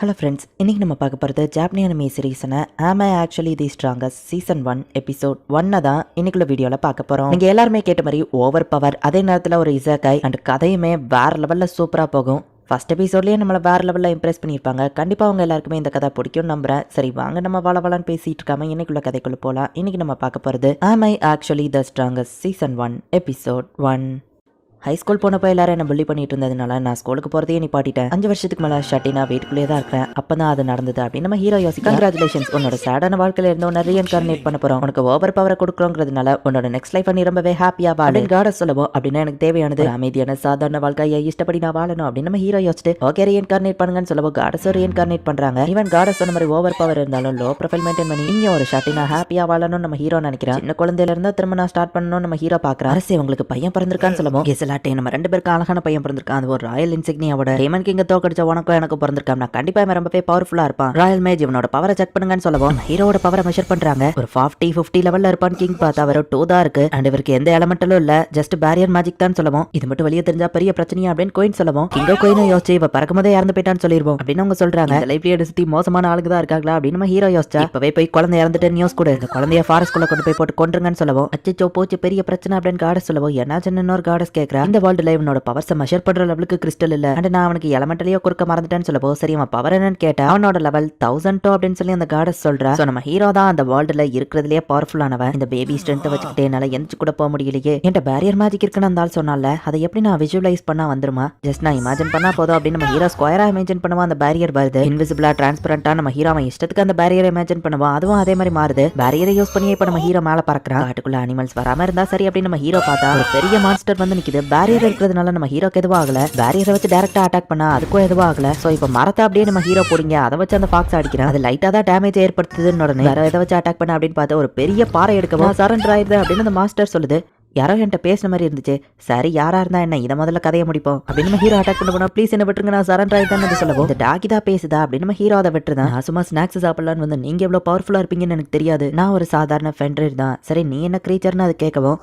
Hello friends, இன்றைக்கி நம்ம பார்க்க போகிறது ஜாப்பனீஸ் அனிமே சீரீஸான ஆம் I actually the strongest season 1 episode 1 தான் இன்னைக்குள்ள வீடியோவில் பார்க்க போகிறோம். நீங்கள் எல்லாருமே கேட்ட மாதிரி ஓவர் பவர், அதே நேரத்தில் ஒரு இசக்காய் அண்ட் கதையுமே வேறு லெவலில் சூப்பராக போகும். ஃபர்ஸ்ட் எபிசோட்லேயே நம்மளை வேறு லெவலில் இம்ப்ரெஸ் பண்ணியிருப்பாங்க. கண்டிப்பாக அவங்க எல்லாருக்குமே இந்த கதை பிடிக்கும் நம்புறேன். சரி வாங்க நம்ம வளவலான்னு பேசிகிட்டு இருக்காம இன்னைக்குள்ள கதைக்குள்ளே போகலாம். இன்றைக்கி நம்ம பார்க்க போகிறது ஆம் I actually the strongest season 1 episode 1. High school போனப்போ எல்லாரும் என்ன புள்ளி பண்ணிட்டு இருந்ததுனால நான் ஸ்கூலுக்கு போகிறதையே நிப்பாட்டிட்டேன். 5 வருஷத்துக்கு மேலே ஷட்டினா வீட்டுக்குள்ளே தான் இருக்கிறேன். அப்போ தான் அது நடந்தது அப்படின்னு நம்ம ஹீரோ யோசி. கங்க்ராச்சுலேஷன்ஸ், உன்னோட சேடான வாழ்க்கையில் இருந்து உன்னை ரீஇன்கார்னேட் பண்ண போகிறோம். உனக்கு ஓவர் பவரை கொடுக்குறோங்கிறதுனால உன்னோட நெக்ஸ்ட் லைஃப் நீ ரொம்பவே ஹாப்பியாக வாழணும் கார்டஸ் சொல்லவும் அப்படின்னா எனக்கு தேவையானது அமைதியான சாதாரண வாழ்க்கையை இஷ்டப்படி நான் வாழணும் அப்படின்னு நம்ம ஹீரோ யோசிச்சுட்டு ஓகே ரீஇன்கார்னேட் பண்ணுங்கன்னு சொல்லவும் கார்டஸும் ரீஇன்கார்னேட் பண்ணுறாங்க. ஈவன் கார்டஸ் சொன்ன மாதிரி ஓவர் பவர் இருந்தாலும் லோ ப்ரொஃபைல் மெயின்டைன் பண்ணி இங்கே ஒரு ஷட்டினா ஹாப்பியாக வாழணும் நம்ம ஹீரோ நினைக்கிறேன். சின்ன குழந்தையில இருந்தால் திரும்ப நான் ஸ்டார்ட் பண்ணணும் நம்ம ஹீரோ பார்க்குறேன். அரசு உங்களுக்கு பையன் பிறந்திருக்கான்னு சொல்லவும் கெசலாட்டே நம்ம 2 பேருக்கு அழகான பையன் பிறந்திருக்கான். அது ஒரு ராயல் இன்சிக்னியாவோட டேமன் கிங்க தோக்கடிச்ச உனக்கும் எனக்கு பிறந்திருக்கான். நான் கண்டிப்பா ரொம்பவே பவர்ஃபுல்லா இருப்பான். ராயல் மேஜ் இவனோட பவரை செக் பண்ணுங்கன்னு சொல்லவும் ஹீரோட பவரை மெஷர் பண்றாங்க. ஒரு 50 லெவல்ல இருப்பான். கிங் பார்த்தா அவர் 2 தான் இருக்கு. அண்ட் இவருக்கு எந்த எலமெண்டலும் இல்ல, ஜஸ்ட் பேரியர் மேஜிக் தான் சொல்லவும் இது மட்டும் வெளியே தெரிஞ்சா பெரிய பிரச்சனையா அப்படின்னு கோயின் சொல்லவும் கிங்கோ கோயினும் யோசிச்சு இவ பறக்கும் போதே இறந்து போயிட்டான்னு சொல்லிருவோம் அப்படின்னு அவங்க சொல்றாங்க. லைஃப்ல சுத்தி மோசமான ஆளுங்க தான் இருக்காங்களா அப்படின்னு நம்ம ஹீரோ யோசிச்சா இப்பவே போய் குழந்தை இறந்துட்டு நியூஸ் கூட இந்த குழந்தைய ஃபாரஸ்ட்குள்ள கொண்டு போய் போட்டு கொண்டுருங்கன்னு சொல்லவும் அச்சோ போச்சு பெரிய பிரச்சனை அப்படின்னு கார்டஸ் சொல்லவும் என்னாச்சுன்னு இன்னொரு கார்டஸ் கேட்கறா. இந்த வேர்ல்டுல இவனோட பவர்ஸை மெஷர் பண்ற லெவலுக்கு கிறிஸ்டல் இல்ல. அண்ட் நான் அவனுக்கு எலமெண்டலியோ கொடுக்க மறந்துட்டேன்னு சொல்லப்போ சரி அவன் பவர் என்னன்னு கேட்டா அவனோட லெவல் 1002 அப்படின்னு சொல்லி அந்த கார்டஸ் சொல்றா. சோ நம்ம ஹீரோ தான் அந்த வேர்ல்டுல இருக்கிறதுலயே பவர்ஃபுல்லானவன். இந்த பேபி ஸ்ட்ரென்த்தை வச்சுக்கிட்டே என்னால எந்திச்சு கூட போக முடியலையே. என்கிட்ட பேரியர் மேஜிக் இருக்குன்னு அந்த ஆள் சொன்னால அதை எப்படி நான் விஜுவலைஸ் பண்ணா வந்துருமா? ஜஸ்ட் நான் இமேஜின் பண்ணா போதும் அப்படின்னு நம்ம ஹீரோ ஸ்கொயரா இமேஜின் பண்ணுவோம். அந்த பேரியர் வருது இன்விசிபிளா டிரான்ஸ்பரண்டா. நம்ம ஹீரோ அவன் இஷ்டத்துக்கு அந்த பேரியரை இமேஜின் பண்ணுவோம். அதுவும் அதே மாதிரி மாறுது. பேரியரை யூஸ் பண்ணி இப்ப நம்ம ஹீரோ மேல பறக்குறான். காட்டுக்குள்ள அனிமல்ஸ் வராம இருந்தா சரி அப்படின்னு நம்ம ஹீரோ பார்த்தா ஒரு பெரிய மான்ஸ்டர் வந்து நிக்குது. பேரியர் இருக்கிறதுனால நம்ம ஹீரோக்கு எதுவும் ஆகல. பேரியரை வச்சு டைரக்டா அட்டாக் பண்ணா அதுக்கும் எதுவும் ஆகல. சோ இப்ப மரத்தை அப்படியே நம்ம ஹீரோ போடுங்க அதை வச்சு அந்த ஃபாக்ஸ் அடிக்கிறான். அது லைட்டா தான் டேமேஜ் ஏற்படுத்துதுன்னு உடனே வேற எதை வச்சு அட்டாக் பண்ண அப்படின்னு பார்த்தா ஒரு பெரிய பாறை எடுக்கவும் சரண்டர் ஆயிருது அப்படின்னு அந்த மாஸ்டர் சொல்லுது. யாரோ என்கிட்ட பேசின மாதிரி இருந்துச்சு. சரி யாரா இருந்தா என்ன, இதை முதல்ல கதையை முடிப்போம் அப்படின்னு நம்ம ஹீரோ அட்டாக் பண்ண போனா ப்ளீஸ் என்ன விட்டுருங்க நான் சரண்டர் ஆயிட்டான்னு சொல்லவும் இந்த டாகி தான் பேசுதா அப்படின்னு நம்ம ஹீரோ அதை விட்டுருதான். நான் சும்மா ஸ்நாக்ஸ் சாப்பிடலான்னு வந்து நீங்க எவ்வளவு பவர்ஃபுல்லா இருப்பீங்கன்னு எனக்கு தெரியாது. நான் ஒரு சாதாரண ஃபெண்டர் தான். சரி நீ என்ன கிரீச்சர்னு அது கேட்கவும்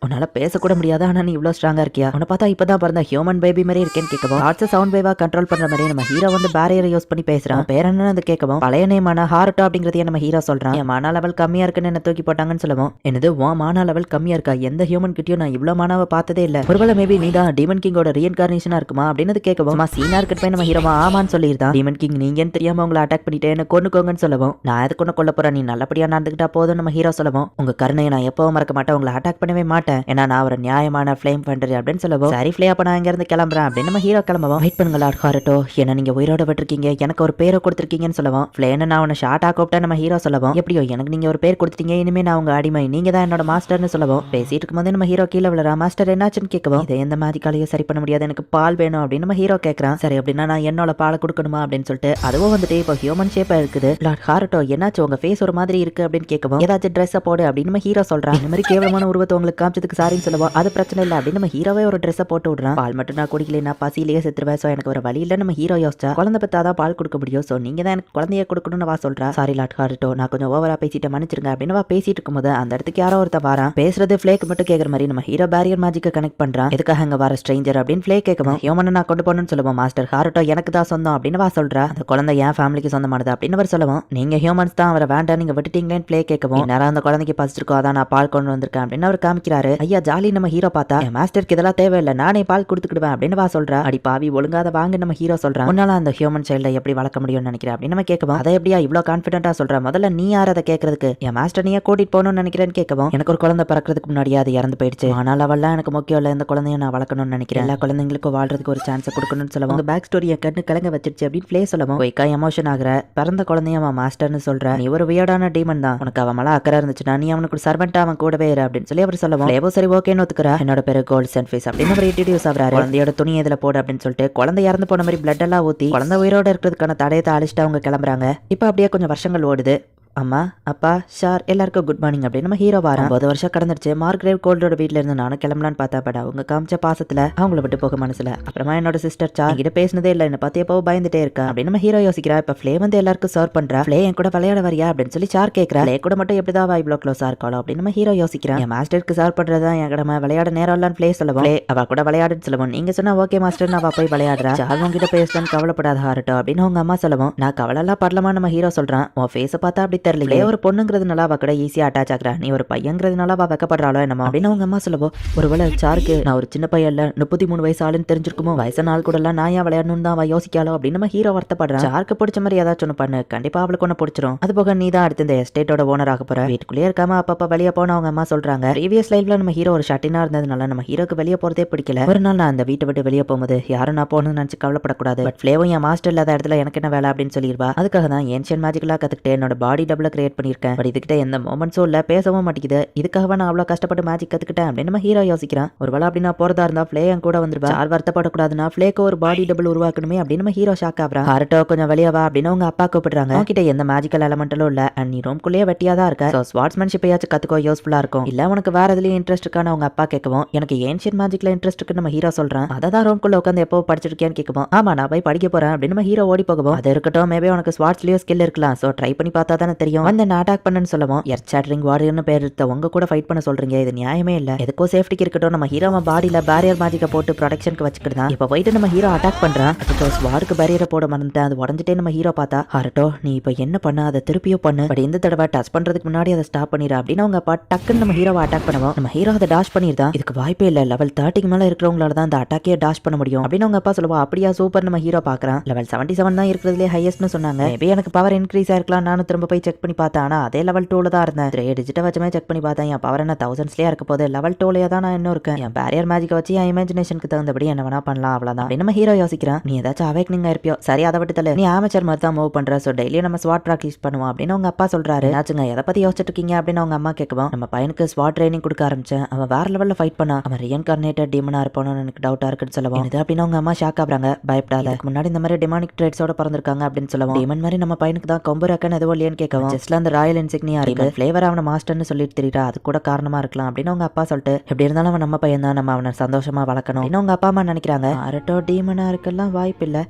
உன்னால பேசக்கூட முடியாது ஆனா நீ இவ்வளவு ஸ்ட்ராங்கா இருக்கியா? உன்னை பார்த்தா இப்பதான் பிறந்த ஹியூமன் பேபி மாதிரி இருக்கேன்னு கேட்கவும் ஹார்ட்ஸ் சவுண்ட் வேவா கண்ட்ரோல் பண்ற மாதிரி நம்ம ஹீரோ வந்து பேரியரை யூஸ் பண்ணி பேசுறான். பேர் என்னன்னு கேட்கவும் பழைய நேமான ஹார்ட்டோ அப்படிங்கறதையே நம்ம ஹீரோ சொல்றான். என் மானா லெவல் கம்மியா இருக்குன்னு என்ன தூக்கி போட்டாங்கன்னு சொல்லவும் என்னது உன் மானா லெவல் கம்மியா இருக்கா? எந்த ஹியூமன் கிட்டயும் நான் இவ்வளவு மானாவை பார்த்ததே இல்ல. ஒருவேளை மேபி நீ தான் டீமன் கிங்கோட ரீஇன்கார்னேஷனா இருக்குமா அப்படின்னு கேட்கவும் சீனா இருக்கட்டும் நம்ம ஹீரோவா ஆமான்னு சொல்லியிருந்தான். டீமன் கிங் நீங்கன்னு தெரியாம உங்களை அட்டாக் பண்ணிட்டு என்ன கொன்னுக்கோங்கன்னு சொல்லவும் நான் எதுக்கு ஒண்ணு கொல்ல போறேன், நீ நல்லபடியா நடந்துக்கிட்டா போதும் நம்ம ஹீரோ சொல்லவும் உங்க கருணையை நான் எப்பவும் மறக்க மாட்டேன், உங்களை அட்டாக் பண்ணவே மாட்டேன், ஏன்னா நான் ஒரு நியாயமான ஃப்ளேம் ஃபண்டர் அப்படின்னு சொல்லவும் சரி ஃப்ளே அப்ப நான் இங்க இருந்து கிளம்புறேன் அப்படின்னு நம்ம ஹீரோ கிளம்பவும் வெயிட் பண்ணுங்க லார்ட் ஹாரட்டோ, என்ன நீங்க உயிரோட விட்டுருக்கீங்க, எனக்கு ஒரு பேரை கொடுத்துருக்கீங்கன்னு சொல்லவும் ஃப்ளேன்னு நான் உன்னை ஷார்ட்டா கூப்பிட்டேன் நம்ம ஹீரோ சொல்லவும் எப்படியோ எனக்கு நீங்க ஒரு பேர் கொடுத்துட்டீங்க, இனிமே நான் உங்க அடிமை, நீங்க தான் என்னோட மாஸ்டர்னு சொல்லவும் பேசிட்டு இருக்கும்போது நம்ம ஹீரோ கீழே விழுறா. மாஸ்டர் என்னாச்சுன்னு கேட்கவும் இதை எந்த மேஜிக்காலையும் சரி பண்ண முடியாது, எனக்கு பால் வேணும் அப்படின்னு நம்ம ஹீரோ கேட்கறான். சரி அப்படின்னா நான் என்னோட பாலை கொடுக்கணுமா அப்படின்னு சொல்லிட்டு அதுவும் வந்துட்டு இப்போ ஹியூமன் ஷேப்பா இருக்குது. லார்ட் ஹாரட்டோ என்னாச்சு உங்க ஃபேஸ் ஒரு மாதிரி இருக்கு அப்படின்னு கேட்கவும் ஏதாச்சும் ட்ரெஸ் போடு அப்படின்னு நம்ம ஹீரோ சொல்றான். இந்த மாதிரி கேவலமான உருவத்தை உங்களுக்கு காமிச்சதுக்கு சாரின்னு சொல்லவும் அது பிரச்சனை இல்லை அப்படின்னு நம்ம ஹீரோவே ஒரு ட்ரெஸ்ஸை போட்டு விடுறான். பால் மட்டும் நான் குடிக்கல, நான் பசியிலேயே செத்துருவேன். ஸோ எனக்கு ஒரு வழி இல்லை நம்ம ஹீரோ யோசிச்சா குழந்தை பத்தாதான் பால் கொடுக்க முடியும். ஸோ நீங்க தான் எனக்கு குழந்தைய கொடுக்கணும்னு வா சொல்றா. சாரி லாட் ஹார்ட்டோ நான் கொஞ்சம் ஓவரா பேசிட்டு மன்னிச்சிருங்க அப்படின்னு வா பேசிட்டு இருக்கும்போது அந்த இடத்துக்கு யாரோ ஒருத்த வாரான். பேசுறது ஃபிளேக் மட்டும் கேட்கற மாதிரி நம்ம ஹீரோ பேரியர் மேஜிக்கை கனெக்ட் பண்றான். எதுக்காக அங்க வர ஸ்ட்ரேஞ்சர் அப்படின்னு ஃபிளேக் கேட்கவும் ஹியூமனை நான் கொண்டு போகணும்னு சொல்லுவோம். மாஸ்டர் ஹார்ட்டோ எனக்கு தான் சொந்தம் அப்படின்னு வா சொல்றா. அந்த குழந்தை என் ஃபேமிலிக்கு சொந்தமானது அப்படின்னு அவர் சொல்லவும் நீங்க ஹியூமன்ஸ் தான் அவரை வேண்டாம் நீங்க விட்டுட்டீங்களேன்னு ஃபிளேக் கேட்கவும் நேரம் அந்த குழந்தைக்கு பசிச்சிருக்கோம் அதான் நான் பால் கொண்டு வந்திருக்கேன் அப்படின்னு அவர் காமிக்கிறாரு. ஐயா ஜாலி நம்ம ஹீரோ பார்த்தா என் மாஸ்டருக்கு இதெல்லாம் தேவையில்லை, நானே பால் கொடுத்துக்கிடுவேன் அப்படின்னு வா சொல்றா. அடி பாவி ஒழுங்காத வாங்க நம்ம ஹீரோ சொல்றான். உன்னால அந்த ஹியூமன் சைல்டை எப்படி வளர்க்க முடியும்னு நினைக்கிறேன் அப்படின்னு நம்ம கேட்கவும் அதை எப்படியா இவ்வளவு கான்பிடென்ட்டா சொல்ற, முதல்ல நீ யார் அதை கேட்கறதுக்கு, என் மாஸ்டர் நீயே கூட்டிட்டு போகணும்னு நினைக்கிறேன்னு கேட்கவும் எனக்கு ஒரு குழந்தை பிறக்கிறதுக்கு முன்னாடியே அது இறந்து போயிடுச்சு, ஆனால் அவள்லாம் எனக்கு முக்கியம் இல்லை, இந்த குழந்தைய நான் வளர்க்கணும்னு நினைக்கிறேன், எல்லா குழந்தைங்களுக்கும் வாழ்றதுக்கு ஒரு சான்ஸ் கொடுக்கணும்னு சொல்லவும் உங்க பேக் ஸ்டோரி என் கண்ணு கலங்க வச்சிருச்சு அப்படின்னு பிளே சொல்லவும் ஒய்க்கா எமோஷன் ஆகிற பிறந்த குழந்தைய அவன் மாஸ்டர்னு சொல்ற, நீ ஒரு வியர்டான டீமன் தான், உனக்கு அவன் மேல அக்கறை இருந்துச்சுன்னா நீ அவனுக்கு சர்வெண்டா அவன் கூடவே இரு அப்படின்னு சொல்லி அவர் சொல்லவும் லேவோ சரி ஓகேன்னு ஒத்துக்கிறா. என்னோட பேரு கோல்ட் சன் ஃபேஸ் அப்படின்னு அவர் இன்ட்ரோடியூஸ் ஆகிறாரு. குழந்தையோட துணி இதுல போடு அப்படின்னு சொல்லிட்டு குழந்தை இறந்து போன மாதிரி பிளட் எல்லாம் ஊத்தி குழந்தை உயிரோட இருக்கிறதுக்கான தடயத்தை அழிச்சிட்டு அவங்க கிளம்புறாங்க. இப்ப அப்படியே கொஞ்சம் வருஷங்கள் ஓடுது. அம்மா அப்பா ஷார் எல்லாருக்கும் குட் மார்னிங் அப்படின்னு நம்ம ஹீரோ வரோம். 9 வருஷம் கடந்துருச்சு. மார்க்ரேவ் கோல்டோட வீட்ல இருந்து நானும் கிளம்பலான்னு பார்த்தா பட் அவங்க காமிச்ச பாசத்துல அவங்கள விட்டு போக மனசுல. அப்புறமா என்னோட சிஸ்டர் சார் கிட்ட பேசினதே இல்ல, என்ன பார்த்து எப்போ பயந்துட்டே இருக்கா அப்படின்னு நம்ம ஹீரோ யோசிக்கிறா. இப்ப ஃப்ளே வந்து எல்லாருக்கும் சர்வ் பண்றா. ஃப்ளே என் கூட விளையாட வரியா அப்படின்னு சொல்லி சார் கேட்கறா. ஃப்ளே கூட மட்டும் எப்படிதான் இவ்வளோ க்ளோஸா இருக்காளோ அப்படின்னு நம்ம ஹீரோ யோசிக்கிறான். என் மாஸ்டருக்கு சர்வ் பண்றதா என் கடமை, விளையாட நேரம் இல்லன்னு ஃப்ளே சொல்லுவோம். ஃப்ளே அவ கூட விளையாடுன்னு சொல்லுவோம். நீங்க சொன்னா ஓகே மாஸ்டர், அவ போய் விளையாடுறா. சார் உங்ககிட்ட பேசலன்னு கவலைப்படாத ஹாரட்டோ அப்படின்னு அவங்க அம்மா சொல்லுவோம். நான் கவலைலாம் படலமா நம்ம ஹீரோ சொல்றான். உன் ஃபேஸ பார்த்தா அப்படி தெரியல, ஒரு பொண்ணுங்கிறதுனால அவ கூட ஈஸியா அட்டாச் ஆகுறா, நீ ஒரு பையங்கிறதுனால அவ வெக்கப்படுறாளோ என்னமோ அப்படின்னு அவங்க அம்மா சொல்லுவோம். ஒருவேளை சாருக்கு நான் ஒரு சின்ன பையன் இல்ல 33 வயசு ஆளுன்னு தெரிஞ்சிருக்குமோ, வயசு நாள் கூட எல்லாம் நான் ஏன் விளையாடணும்னு தான் அவ யோசிக்காளோ அப்படின்னு நம்ம ஹீரோ வருத்தப்படுறான். சாருக்கு பிடிச்ச மாதிரி ஏதாச்சும் ஒன்று பண்ணு, கண்டிப்பா அவளுக்கு ஒன்று பிடிச்சிரும். அது போக நீ தான் அடுத்து இந்த எஸ்டேட்டோட ஓனர் ஆக போற, வீட்டுக்குள்ளேயே இருக்காம அப்பப்ப வெளியே போன அவங்க அம்மா சொல்றாங்க. ப்ரீவியஸ் லைஃப்ல நம்ம ஹீரோ ஒரு ஷட்டினா இருந்ததுனால நம்ம ஹீரோக்கு வெளியே போறதே பிடிக்கல. ஒரு நாள் நான் அந்த வீட்டை விட்டு வெளியே போகும்போது யாரும் நான் போகணும்னு நினைச்சு கவலைப்படக்கூடாது, பட் ஃப்ளேவும் என் மாஸ்டர் இல்லாத இடத்துல எனக்கு என்ன வேலை அப்படின்னு சொல்லிடுவா. அதுக்காக தான் ஏன்ஷியன் மேஜிக்லாம் கத்துக்கிட்டு என்னோட பாடி டபுள கிரியேட் பண்ணியிருக்கேன். பட் இதுகிட்ட எந்த மொமெண்ட்ஸும் இல்ல, பேசவும் மாட்டேங்குது. இதுக்காக நான் அவ்வளோ கஷ்டப்பட்டு மேஜிக் கத்துக்கிட்டேன் அப்படின்னு நம்ம ஹீரோ யோசிக்கிறான். ஒரு வேளை அப்படின்னா போறதா இருந்தா ஃப்ளே என் கூட வந்துருவா. சார் வருத்தப்படக்கூடாதுன்னா ஃப்ளேக்கு ஒரு பாடி டபுள் உருவாக்கணுமே அப்படின்னு நம்ம ஹீரோ ஷாக் ஆகுறான். ஹாரட்டோ கொஞ்சம் வெளியே வா அப்படின்னு அவங்க அப்பா கூப்பிடுறாங்க. அவங்கிட்ட எந்த மேஜிக்கல் எலமெண்ட்டும் இல்ல, அண்ட் நீ ரூம்குள்ளேயே வெட்டியா தான் இருக்க. ஸோ ஸ்வார்ட்ஸ்மேன்ஷிப் ஏதாச்சும் கத்துக்கோ, யூஸ்ஃபுல்லா இருக்கும். இல்ல உனக்கு வேற எதுலயும் இன்ட்ரெஸ்ட் இருக்கான்னு அவங்க அப்பா கேட்கவும், எனக்கு ஏன்ஷியன் மேஜிக்ல இன்ட்ரெஸ்ட் இருக்குன்னு நம்ம ஹீரோ சொல்றான். அதை தான் ரூம்குள்ள உட்காந்து எப்போ படிச்சிருக்கேன்னு கேட்கவும், ஆமா நான் போய் படிக்க போறேன் அப்படின்னு நம்ம ஹீரோ ஓடி போகவும், அது இருக்கட்டும் மேபே உனக்கு ஸ்வார்ட்ஸ்லயும் ஸ்கில் இருக்கலாம், ஸோ ட்ரை பண்ணி பார்த்தா தானே தெரியும். வந்து நான் அட்டாக் பண்ணுன்னு சொல்லவும், எர்த் ஷேட்டரிங் வாரியர்னு பேர் எடுத்த உங்க கூட ஃபைட் பண்ண சொல்றீங்க, இது நியாயமே இல்ல. எதுக்கோ சேஃப்டிக்கு இருக்கட்டும் நம்ம ஹீரோ பாடியில பேரியர் மேஜிக்க போட்டு ப்ரொடெக்ஷனுக்கு வச்சுக்கிட்டான். இப்போ போயிட்டு நம்ம ஹீரோ அட்டாக் பண்றான். அதுக்கு ஸ்வாருக்கு பேரியரை போட மறந்துட்டேன், அது உடஞ்சிட்டே நம்ம ஹீரோ பார்த்தா, ஹாரட்டோ நீ இப்போ என்ன பண்ண, அதை திருப்பியும் பண்ணு, பட் இந்த தடவை டச் பண்றதுக்கு முன்னாடி அதை ஸ்டாப் பண்ணிடு அப்படின்னு அவங்க அப்பா டக்குன்னு நம்ம ஹீரோவை அட்டாக் பண்ணுவோம். நம்ம ஹீரோ அதை டாஷ் பண்ணிருந்தான். இதுக்கு வாய்ப்பே இல்ல, லெவல் 30க்கு மேல இருக்கிறவங்களால தான் இந்த அட்டாக்கே டாஷ் பண்ண முடியும் அப்படின்னு அவங்க அப்பா சொல்லுவா. அப்படியா சூப்பர் நம்ம ஹீரோ பாக்குறான். லெவல் 77 தான் இருக்கிறதுலே ஹையஸ்ட்னு சொன்னாங்க. மேபி எனக்கு பவர் இன்க்ரீஸ் ஆயிருக்கலாம், நானும் திரும்ப போய் செக் பண்ணி பார்த்தேன். ஆனா அதே லெவல் 2ல தான் இருந்தேன். 3 டிஜிட்டை வச்சுமே செக் பண்ணி பார்த்தேன். என் பவர் என்ன தௌசண்ட்ஸ்லயே இருக்க போது, லெவல் 2லயே தான் நான் இன்னும் இருக்கேன். என் பேரியர் மேஜிக்கை வச்சு என் இமேஜினேஷனுக்கு தகுந்தபடி என்ன வேணா பண்ணலாம், அவ்வளவுதான் நம்ம ஹீரோ யோசிக்கிறான். நீ ஏதாச்சும் அவேக்னிங் ஆயிருப்பியோ, சரி அதை விட்டு தலை, நீ ஆமச்சர் மாதிரி தான் மூவ் பண்ற, சோ டெய்லியும் நம்ம ஸ்வாட் ப்ராக்டிஸ் பண்ணுவோம் அப்படின்னு அவங்க அப்பா சொல்றாரு. ஆச்சுங்க எதை பத்தி யோசிச்சுட்டு இருக்கீங்க அப்படின்னு அவங்க அம்மா கேட்கவும், நம்ம பையனுக்கு ஸ்வாட் ட்ரைனிங் கொடுக்க ஆரம்பிச்சேன், அவன் வேற லெவல்ல ஃபைட் பண்ணா, அவன் ரீஇன்கார்னேட்டட் டீமனா இருப்பானு எனக்கு டவுட்டா இருக்குன்னு சொல்லவும், இது அப்படின்னு அவங்க அம்மா ஷாக் ஆகுறாங்க. பயப்படாத, இதுக்கு முன்னாடி இந்த மாதிரி டிமானிக் ட்ரேட்ஸோட பிறந்திருக்காங்க அப்படின்னு சொல்லவும், டீமன் மாதிரி நம்ம பையனுக்கு தான் கொம்பு ரக்கன்னு எதுவும் இல்லையான்னு கேட்கவும், ஜஸ்ட்ல அந்த ராயல் இன்சிக்னியா இருக்கு, ஃபிளேவர் அவன மாஸ்டர்னு சொல்லிட்டு தெரியுறா, அது கூட காரணமா இருக்கலாம் அப்படின்னு அவங்க அப்பா சொல்லிட்டு, எப்படி இருந்தாலும் அவன் நம்ம பையன் தான், நம்ம அவனை சந்தோஷமா வளர்க்கணும் அப்படின்னு அவங்க அப்பா அம்மா நினைக்கிறாங்க. அரட்டோ டீமனா இருக்கலாம் வாய்ப்பு இல்லை,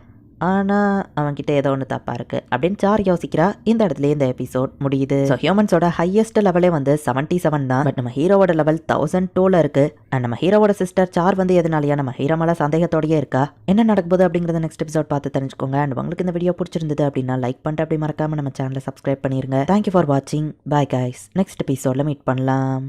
ஆனா அவன்கிட்ட ஏதோ ஒன்று தப்பா இருக்கு அப்படின்னு சார் யோசிக்கிறா. இந்த இடத்துல இந்த எபிசோட் முடியுது. ஸோ ஹியூமன்ஸோட ஹையஸ்ட் லெவலே வந்து 77 தான், பட் நம்ம ஹீரோவோட லெவல் 1002ல இருக்கு. அண்ட் நம்ம ஹீரோவோட சிஸ்டர் சார் வந்து எதனாலயா நம்ம ஹீரோ மேல சந்தேகத்தோடயே இருக்கா, என்ன நடக்குது அப்படிங்கறத நெக்ஸ்ட் எபிசோட் பார்த்து தெரிஞ்சுக்கோங்க. அண்ட் உங்களுக்கு இந்த வீடியோ பிடிச்சிருந்தது அப்படின்னா லைக் பண்ணிட்டு அப்படி மறக்காம நம்ம சேனலை சப்ஸ்கிரைப் பண்ணிருங்க. தேங்க்யூ ஃபார் வாட்சிங், பை கைஸ், நெக்ஸ்ட் எபிசோட்ல மீட் பண்ணலாம்.